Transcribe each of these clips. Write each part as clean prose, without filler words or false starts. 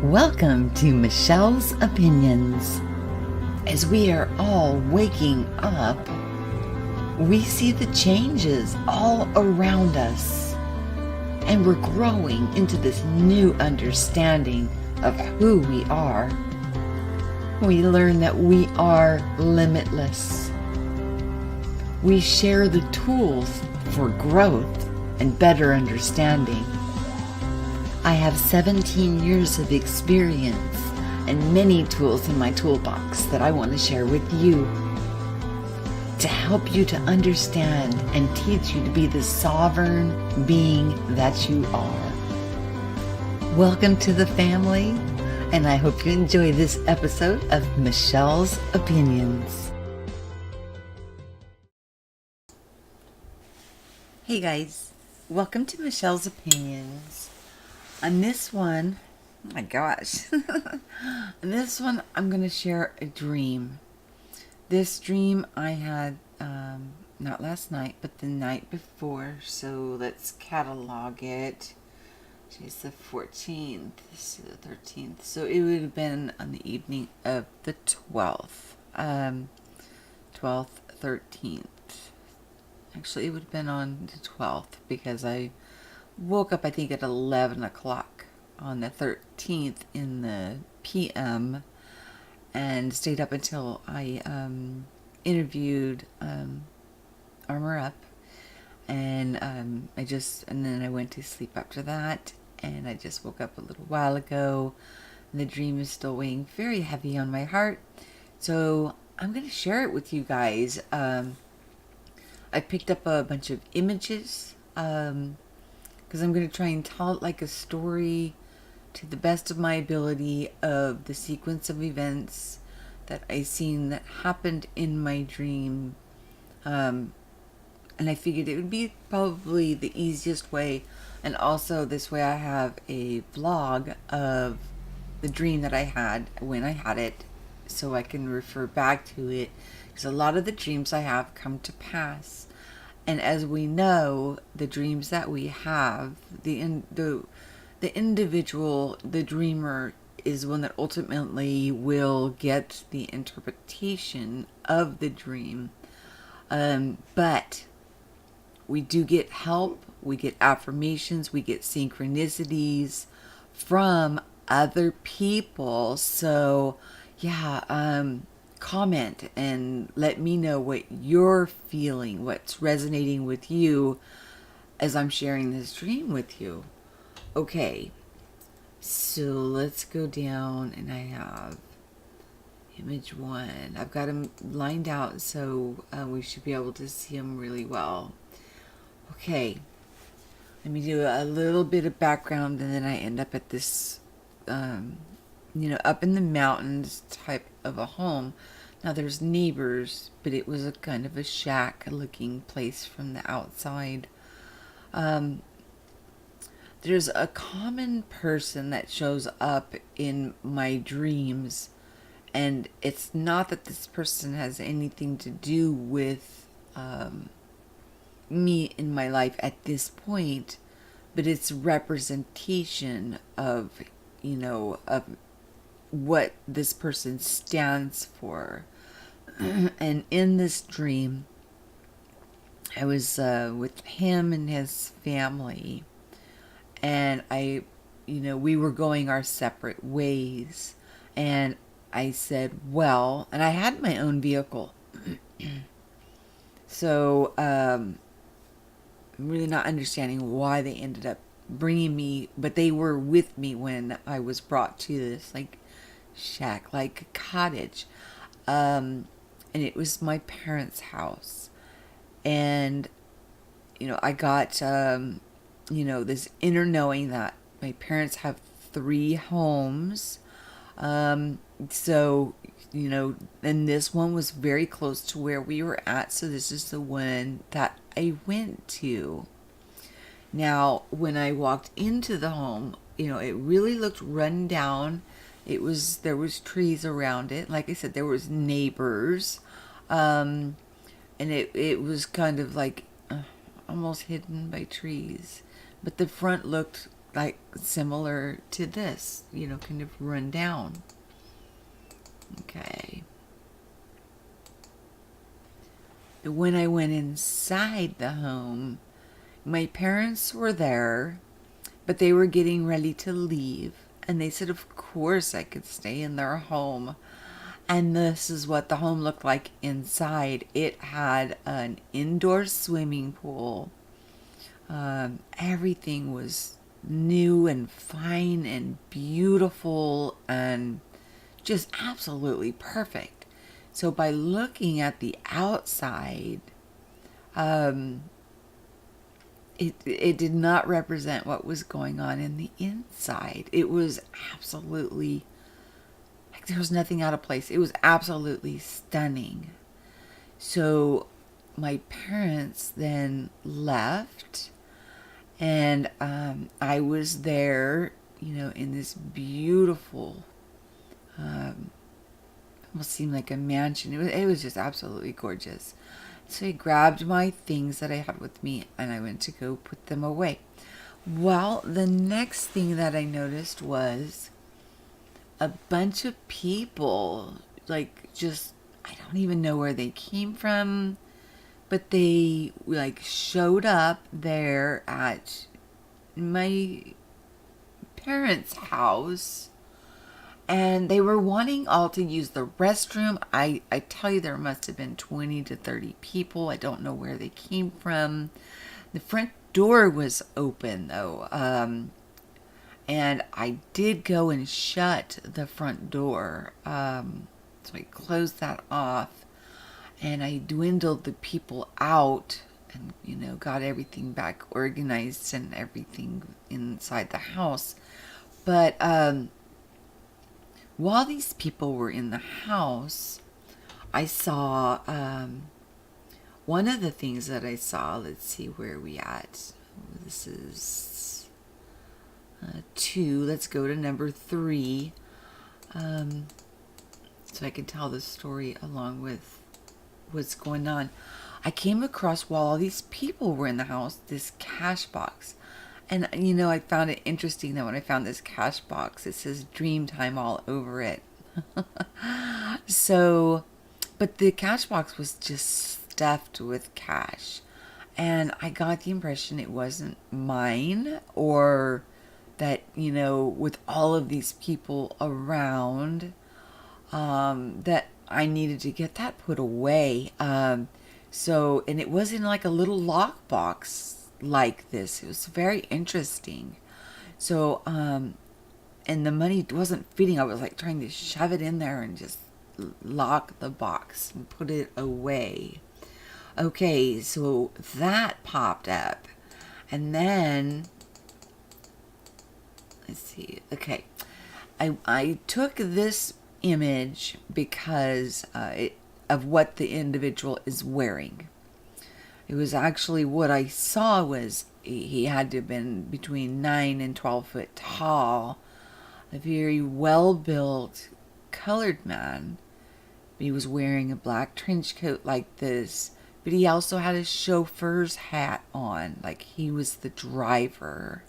Welcome to Michelle's Opinions. As we are all waking up, we see the changes all around us, and we're growing into this new understanding of who we are. We learn that we are limitless. We share the tools for growth and better understanding. I have 17 years of experience and many tools in my toolbox that I want to share with you to help you to understand and teach you to be the sovereign being that you are. Welcome to the family, and I hope you enjoy this episode of Michelle's Opinions. Hey guys, welcome to Michelle's Opinions. On this one, oh my gosh, on this one I'm going to share a dream. This dream I had, not last night, but the night before, so let's catalog it. Today's the 14th, this is the 13th, so it would have been on the evening of the 12th, 12th, 13th. Actually, it would have been on the 12th because I woke up, I think, at 11 o'clock on the 13th in the p.m. and stayed up until I interviewed Armor Up, and then I went to sleep after that, and I just woke up a little while ago, and the dream is still weighing very heavy on my heart, so I'm going to share it with you guys. I picked up a bunch of images, because I'm going to try and tell it like a story to the best of my ability of the sequence of events that I seen that happened in my dream. And I figured it would be probably the easiest way, and also this way I have a vlog of the dream that I had when I had it, so I can refer back to it, because a lot of the dreams I have come to pass. And as we know, the dreams that we have, the individual, the dreamer, is one that ultimately will get the interpretation of the dream. But we do get help, we get affirmations, we get synchronicities from other people. So, yeah, comment and let me know what you're feeling, what's resonating with you as I'm sharing this dream with you. Okay, so let's go down, and I have image 1. I've got them lined out, so we should be able to see them really well. Okay, let me do a little bit of background, and then I end up at this up in the mountains type of a home. Now there's neighbors, but it was a kind of a shack looking place from the outside. There's a common person that shows up in my dreams, and it's not that this person has anything to do with me in my life at this point, but it's representation of of what this person stands for. And in this dream, I was with him and his family, and we were going our separate ways, and I said, well, and I had my own vehicle. So I'm really not understanding why they ended up bringing me, but they were with me when I was brought to this like shack, like a cottage, and it was my parents' house. And I got this inner knowing that my parents have 3 homes, so and this one was very close to where we were at, so this is the one that I went to. Now, when I walked into the home, it really looked run down. There was trees around it. Like I said, there was neighbors. And it was kind of like almost hidden by trees. But the front looked like similar to this, kind of run down. Okay. When I went inside the home, my parents were there, but they were getting ready to leave. And they said, of course, I could stay in their home. And this is what the home looked like inside. It had an indoor swimming pool. Everything was new and fine and beautiful and just absolutely perfect. So by looking at the outside, it did not represent what was going on in the inside. It was absolutely, like, there was nothing out of place. It was absolutely stunning. So my parents then left, and I was there, in this beautiful, almost seemed like a mansion. It was just absolutely gorgeous. So I grabbed my things that I had with me and I went to go put them away. Well, the next thing that I noticed was a bunch of people, like, just, I don't even know where they came from, but they, like, showed up there at my parents' house, and they were wanting all to use the restroom. I tell you, there must have been 20 to 30 people. I don't know where they came from. The front door was open, though. And I did go and shut the front door. So I closed that off. And I dwindled the people out and, got everything back organized and everything inside the house. But while these people were in the house, I saw one of the things that I saw. Let's see, where are we at? This is 2. Let's go to number 3, so I can tell the story along with what's going on. I came across, while all these people were in the house, this cash box. And, I found it interesting that when I found this cash box, it says Dreamtime all over it. So, but the cash box was just stuffed with cash. And I got the impression it wasn't mine, or that, with all of these people around, that I needed to get that put away. And it was in like a little lockbox like this. It was very interesting. So, and the money wasn't fitting. I was like trying to shove it in there and just lock the box and put it away. Okay, so that popped up. And then, let's see. Okay, I took this image because of what the individual is wearing. It was actually, what I saw was he had to have been between 9 and 12 foot tall, a very well-built colored man. He was wearing a black trench coat like this, but he also had a chauffeur's hat on, like he was the driver.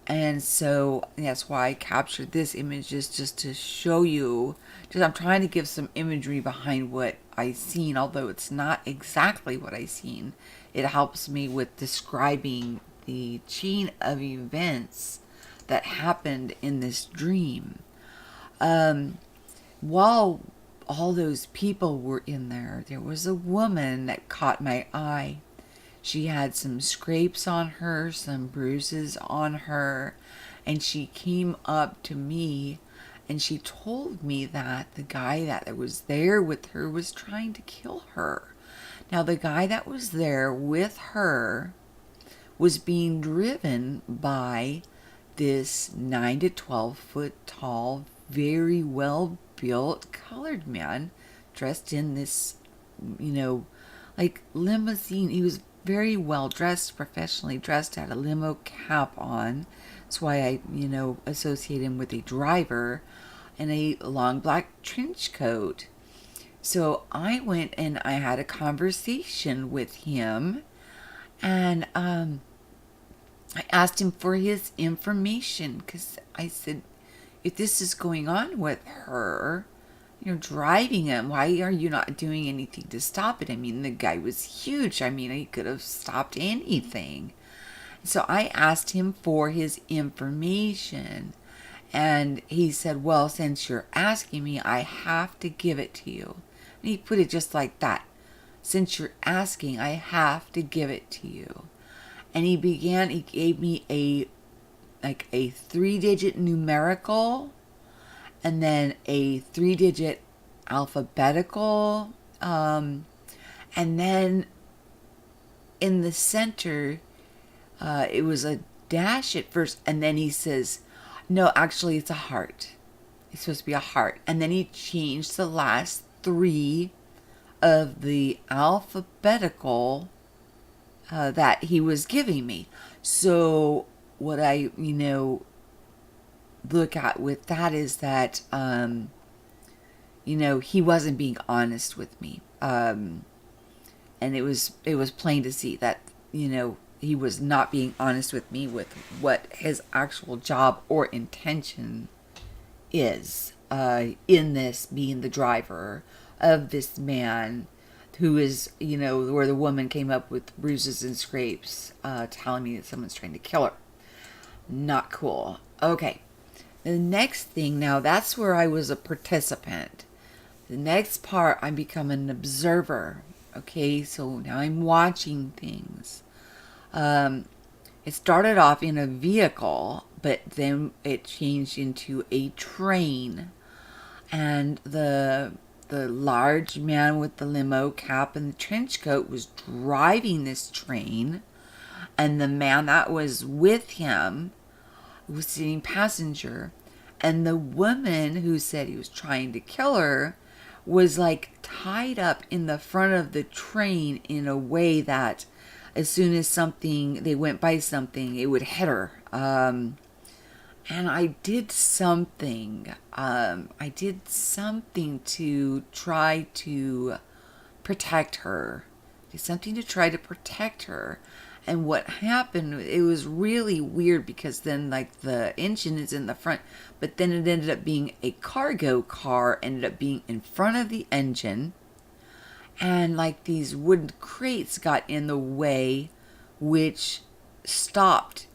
And so that's why I captured this image, just to show you. I'm trying to give some imagery behind what I seen, although it's not exactly what I seen. It helps me with describing the chain of events that happened in this dream. While all those people were in there, there was a woman that caught my eye. She had some scrapes on her, some bruises on her, and she came up to me and she told me that the guy that was there with her was trying to kill her. Now, the guy that was there with her was being driven by this 9 to 12 foot tall, very well built colored man dressed in this, like limousine. He was very well dressed, professionally dressed, had a limo cap on. That's why I, associate him with a driver, and a long black trench coat. So I went and I had a conversation with him, and I asked him for his information because I said, if this is going on with her, you're driving him. Why are you not doing anything to stop it? I mean, the guy was huge. I mean, he could have stopped anything. So I asked him for his information. And he said, well, since you're asking me, I have to give it to you. And he put it just like that. Since you're asking, I have to give it to you. And he gave me a 3-digit numerical and then a 3-digit alphabetical. And then in the center, it was a dash at first. And then he says, no, actually it's a heart. It's supposed to be a heart. And then he changed the last 3 of the alphabetical that he was giving me. So what I, look at with that is that, he wasn't being honest with me. And it was plain to see that, he was not being honest with me with what his actual job or intention is, in this being the driver of this man who is, where the woman came up with bruises and scrapes, telling me that someone's trying to kill her. Not cool. Okay. The next thing, now that's where I was a participant. The next part, I become an observer. Okay, so now I'm watching things. It started off in a vehicle, but then it changed into a train. And the large man with the limo cap and the trench coat was driving this train, and the man that was with him was sitting passenger, and the woman who said he was trying to kill her was like tied up in the front of the train in a way that as soon as they went by something, it would hit her. And I did something. To try to protect her. Did something to try to protect her. And what happened, it was really weird because then like the engine is in the front, but then it ended up being a cargo car, ended up being in front of the engine. And like these wooden crates got in the way, which stopped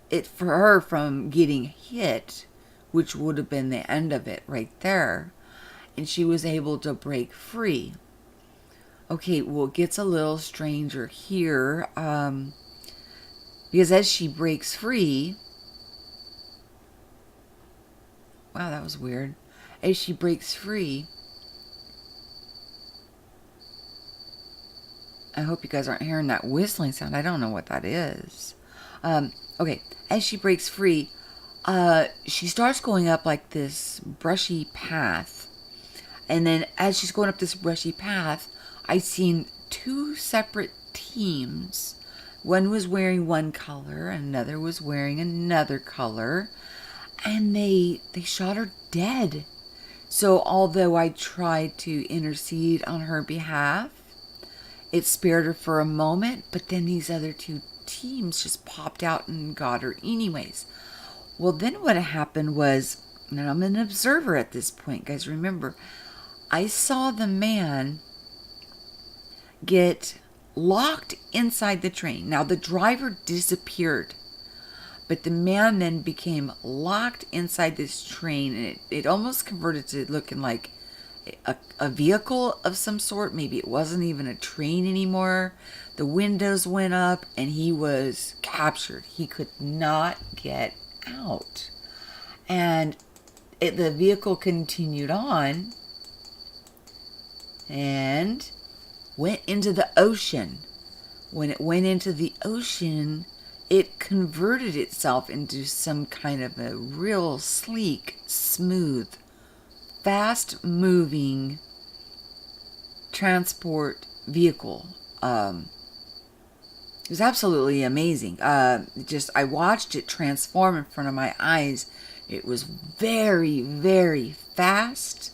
it for her from getting hit, which would have been the end of it right there. And she was able to break free. Okay, well, it gets a little stranger here, because as she breaks free, wow, that was weird. As she breaks free, I hope you guys aren't hearing that whistling sound. I don't know what that is. Okay, as she breaks free, she starts going up like this brushy path. And then as she's going up this brushy path, I seen 2 separate teams. One was wearing one color, another was wearing another color. And they shot her dead. So although I tried to intercede on her behalf, it spared her for a moment, but then these other 2 teams just popped out and got her anyways. Well, then what happened was, and I'm an observer at this point, guys, remember, I saw the man get locked inside the train. Now, the driver disappeared, but the man then became locked inside this train, and it almost converted to looking like a vehicle of some sort. Maybe it wasn't even a train anymore. The windows went up and he was captured. He could not get out. And the vehicle continued on and went into the ocean. When it went into the ocean, it converted itself into some kind of a real sleek, smooth, fast-moving transport vehicle. It was absolutely amazing. I watched it transform in front of my eyes. It was very, very fast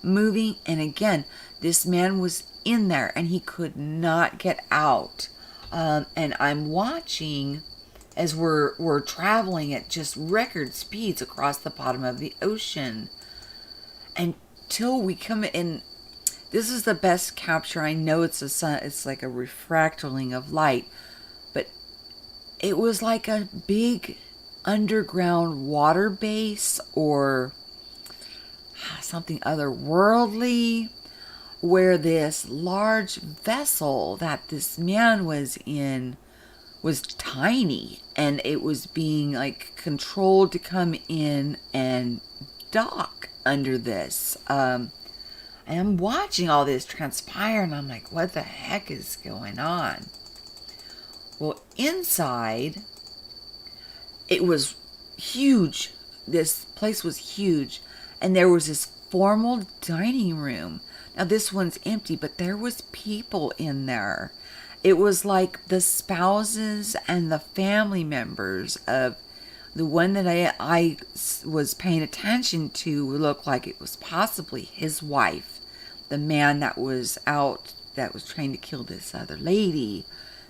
moving. And again, this man was in there and he could not get out. And I'm watching as we're traveling at just record speeds across the bottom of the ocean until we come in. This is the best capture. I know it's a sun. It's like a refracting of light, but it was like a big underground water base or something otherworldly, where this large vessel that this man was in was tiny, and it was being like controlled to come in and dock under this. And I'm watching all this transpire, and I'm like, what the heck is going on? Well, inside, it was huge. This place was huge, and there was this formal dining room. Now this one's empty, but there was people in there. It was like the spouses and the family members of the one that I was paying attention to looked like it was possibly his wife. The man that was out, that was trying to kill this other lady,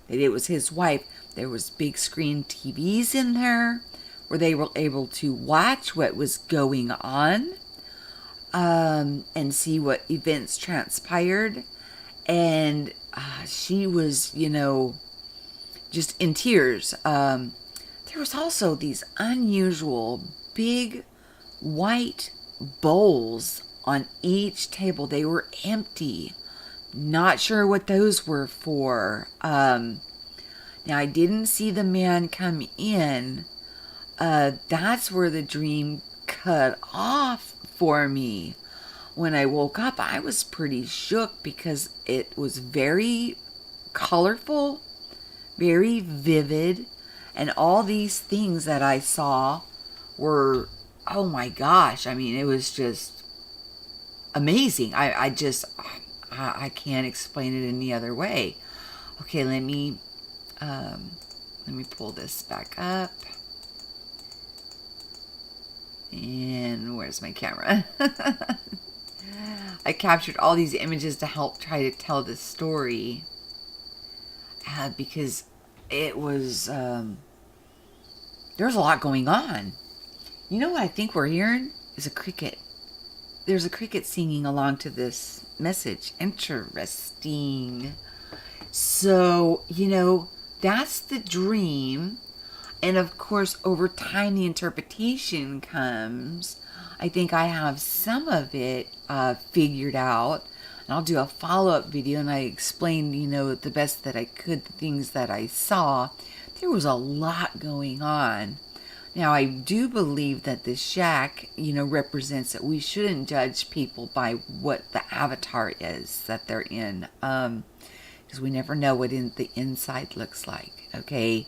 that it was his wife. There was big screen TVs in there where they were able to watch what was going on, and see what events transpired. And she was, just in tears. There was also these unusual big white bowls on each table. They were empty. Not sure what those were for. Now, I didn't see the man come in. That's where the dream cut off for me. When I woke up, I was pretty shook because it was very colorful, very vivid, and all these things that I saw were, oh my gosh, I mean, it was just amazing. I can't explain it any other way. Okay, let me pull this back up. And where's my camera? I captured all these images to help try to tell this story, because it was, there's a lot going on. You know what I think we're hearing is a cricket. There's a cricket singing along to this message. Interesting. So, that's the dream. And of course, over time, the interpretation comes. I think I have some of it figured out. And I'll do a follow-up video, and I explained, the best that I could, the things that I saw. There was a lot going on. Now, I do believe that the shack, represents that we shouldn't judge people by what the avatar is that they're in. Because we never know what the inside looks like, okay?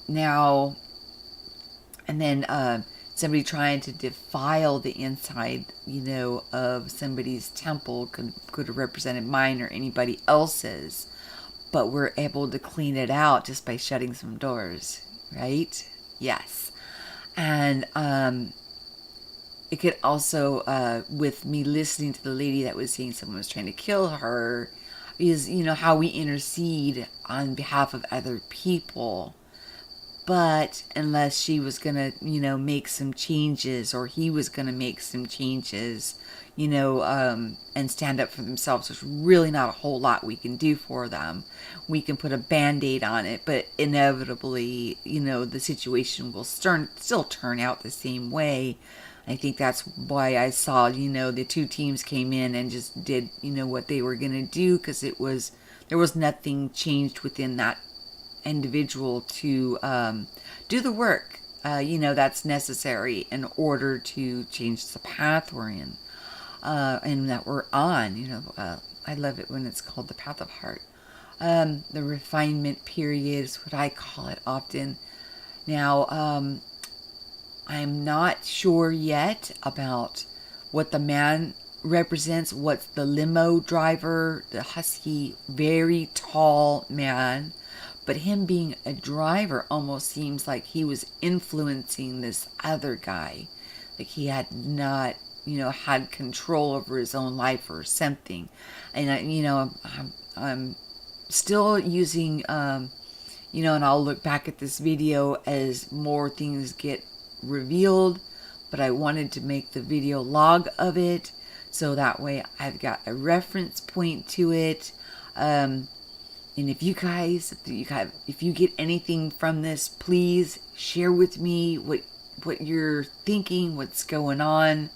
Now, and then somebody trying to defile the inside, of somebody's temple could have represented mine or anybody else's, but we're able to clean it out just by shutting some doors, right? Yes. And it could also, with me listening to the lady that was saying someone was trying to kill her, is, how we intercede on behalf of other people. But unless she was going to, make some changes, or he was going to make some changes, and stand up for themselves, there's really not a whole lot we can do for them. We can put a Band-Aid on it, but inevitably, the situation will still turn out the same way. I think that's why I saw, the two teams came in and just did, what they were going to do, because there was nothing changed within that individual to do the work, that's necessary in order to change the path we're in, and that we're on. I love it when it's called the path of heart. The refinement period is what I call it often. Now, I'm not sure yet about what the man represents. What's the limo driver, the husky, very tall man. But him being a driver almost seems like he was influencing this other guy. Like he had not, had control over his own life or something. And, I'm still using, and I'll look back at this video as more things get revealed, but I wanted to make the video log of it so that way I've got a reference point to it. And if you guys, if you get anything from this, please share with me what you're thinking, what's going on.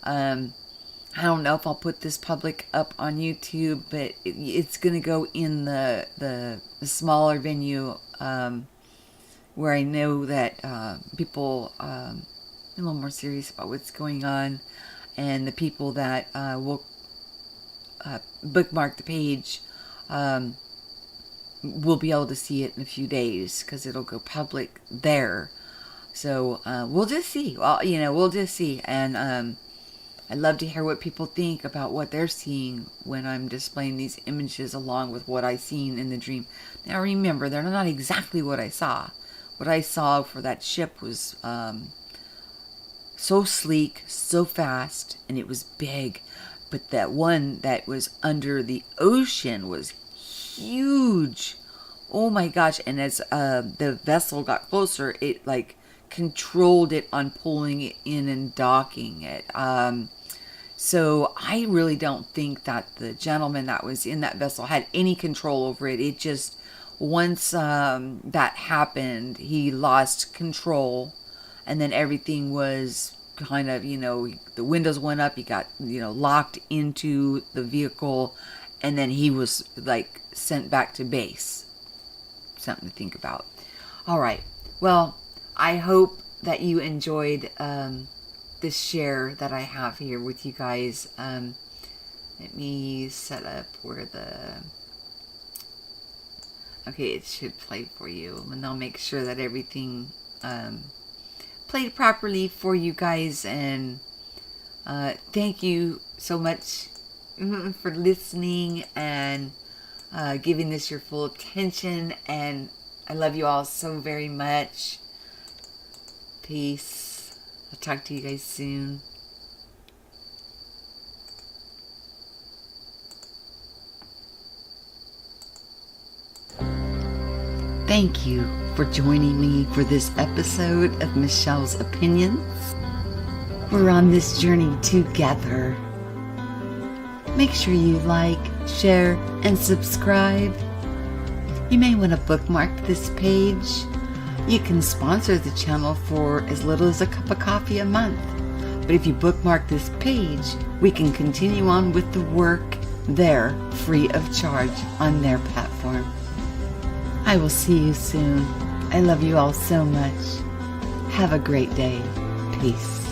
I don't know if I'll put this public up on YouTube, but it's going to go in the smaller venue where I know that people are a little more serious about what's going on, and the people that will bookmark the page will be able to see it in a few days because it'll go public there. So we'll just see. Well, we'll just see. And I'd love to hear what people think about what they're seeing when I'm displaying these images along with what I seen in the dream. Now remember, they're not exactly what I saw. What I saw for that ship was so sleek, so fast, and it was big. But that one that was under the ocean was huge. Oh my gosh. And as the vessel got closer, it like controlled it on pulling it in and docking it. So I really don't think that the gentleman that was in that vessel had any control over it. It just, once that happened, he lost control, and then everything was kind of, the windows went up, he got, locked into the vehicle, and then he was like sent back to base. Something to think about. All right. Well, I hope that you enjoyed this share that I have here with you guys. Let me set up where okay, it should play for you, and I'll make sure that everything played properly for you guys. And thank you so much for listening and giving this your full attention. And I love you all so very much. Peace. I'll talk to you guys soon. Thank you for joining me for this episode of Michelle's Opinions. We're on this journey together. Make sure you like, share, and subscribe. You may want to bookmark this page. You can sponsor the channel for as little as a cup of coffee a month. But if you bookmark this page, we can continue on with the work there free of charge on their platform. I will see you soon. I love you all so much. Have a great day. Peace.